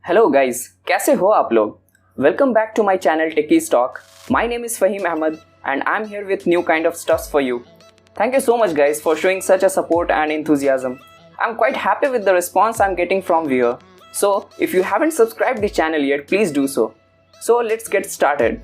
Hello guys, कैसे हो आप लोग? Welcome back to my channel techiestalk. My name is Fahim Ahmed and I'm here with new kind of stuffs for you. Thank you so much guys for showing such a support and enthusiasm. I'm quite happy with the response I'm getting from viewer. So if you haven't subscribed the channel yet, please do so. So let's get started.